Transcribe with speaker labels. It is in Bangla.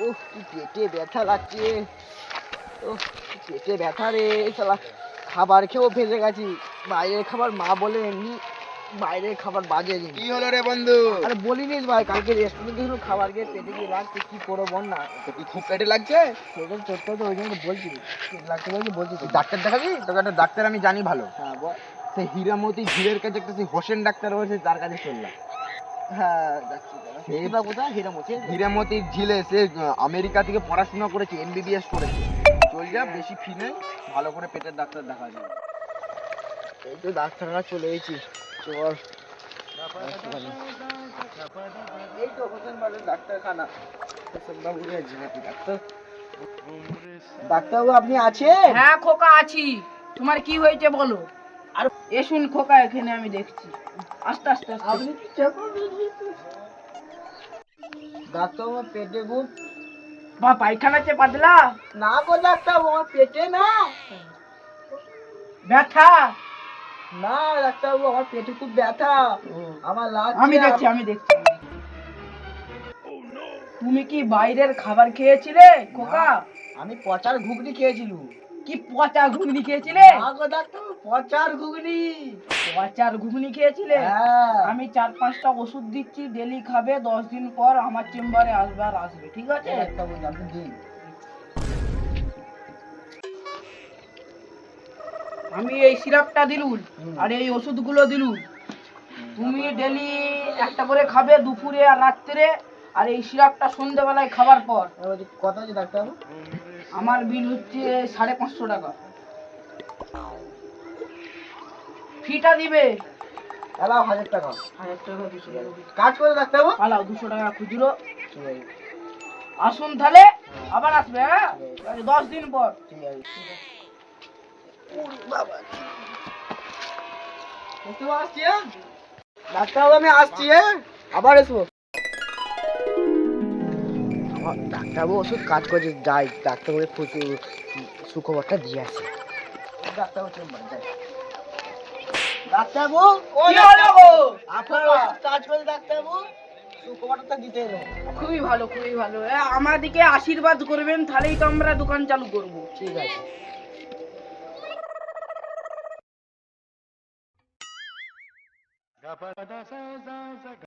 Speaker 1: উফ, কি পেটে ব্যথা লাগছে। উফ, কি পেটে ব্যথা রে শালা। খাবার খেয়েও ফেসে গেছি। বাইরের খাবার মা বলে এমনি বাইরের খাবার বাজে জিনিস।
Speaker 2: কি হলো রে বন্ধু?
Speaker 1: আরে বলিনিস ভাই, কালকে রেস্টুরেন্টে গেছিলাম, খাবার খেয়ে পেটে গিয়ে লাগছে, কি করবো বল না।
Speaker 2: তো কি খুব পেটে লাগছে?
Speaker 1: সেটাই চোটটা তো ওই জন্য তো বলছি, পেট লাগছে বলছি বলছি তো।
Speaker 2: ডাক্তার দেখাবি? তোকে একটা ডাক্তার আমি জানি ভালো।
Speaker 1: হ্যাঁ বল।
Speaker 2: সেই হীরামতি ঝিলের কাছে একটা সেই হোসেন ডাক্তার রয়েছে, তার কাছে চললাম।
Speaker 1: হ্যাঁ যাচ্ছি দাঁড়া।
Speaker 2: সে
Speaker 1: কোথায় কোথায় হীরামতি?
Speaker 2: হীরামতির ঝিলে সে আমেরিকা থেকে পড়াশোনা করেছে, এমবিবিএস করেছে। চল যা, বেশি ফি নেই, ভালো করে পেটের ডাক্তার দেখা যায়।
Speaker 1: এই তো ডাক্তাররা চলে এসেছি, চল। এই তো হোসেন বাবুর ডাক্তারখানা। হোসেন বাবু ডাক্তার। ডাক্তারবাবু আপনি আছেন?
Speaker 3: হ্যাঁ খোকা আছি। তোমার কি হয়েছে বলো। আর এসুন খোকা, এখানে আমি দেখছি। আস্তে আস্তে আস্তে।
Speaker 1: আপনি কি চাপা? ডাক্তারবাবু আমার পেটে খুব
Speaker 3: বা পায়খানাতে পাতলা
Speaker 1: না গো ডাক্তারবাবু, আমার পেটে না
Speaker 3: ব্যথা।
Speaker 1: না ডাক্তারবাবু, আমার পেটে খুব ব্যথা। আমার লাগছে।
Speaker 3: আমি দেখছি আমি দেখছি। তুমি কি বাইরের খাবার খেয়েছিলে খোকা?
Speaker 1: আমি পচার ঘুগনি খেয়েছিলাম।
Speaker 3: কি পচা ঘুগনি খেয়েছিলে?
Speaker 1: না গো ডাক্তারবাবু, পচার ঘুগনি।
Speaker 3: পচার ঘুগনি খেয়েছিলে?
Speaker 1: হ্যাঁ।
Speaker 3: আমি 4-5টা ওষুধ দিচ্ছি, ডেলি খাবে। 10 দিন পর আমার চেম্বারে আসবে আর আসবে, ঠিক আছে?
Speaker 1: ডাক্তারবাবু আপনি দিন।
Speaker 3: আমি এই সিরাপটা দিলুন আর এই ওষুধগুলো দিলুন। তুমি ডেলি একটা করে খাবে, দুপুরে আর রাত্রে। আর এই সিরাপটা সন্ধ্যেবেলায় খাবার পর।
Speaker 1: কত আছে ডাক্তারবাবু?
Speaker 3: আমার বিল হচ্ছে 550 টাকা। ফিটা দিবে?
Speaker 1: এলাও 1000 টাকা।
Speaker 3: 1000 টাকা 200 টাকা।
Speaker 1: কাজ করে ডাক্তারবাবু।
Speaker 3: পালাও 200 টাকা খুচরো।
Speaker 1: ঠিক আছে,
Speaker 3: আসুন তাহলে, আবার আসবে। হ্যাঁ 10 দিন পর।
Speaker 1: ঠিক আছে। বাবা ডাক্তারবাবু আসছি, হ্যাঁ? ডাক্তারবাবু আমি আসছি, হ্যাঁ? আবার এসো। আমার ডাক্তারবাবু ওষুধ কাজ করছে, যাই ডাক্তারবাবু সুখবরটা দিয়ে আসি। ডাক্তারবাবু চেম্বার যাই। ডাক্তারবাবু
Speaker 3: কি হলো গো?
Speaker 1: আপনার ওষুধ কাজ করে ডাক্তারবাবু, সুখবরটা দিতে এলো।
Speaker 3: খুবই ভালো খুবই ভালো। আমাদেরকে আশীর্বাদ করবেন, তাহলেই তো আমরা দোকান চালু করব।
Speaker 1: ঠিক আছে।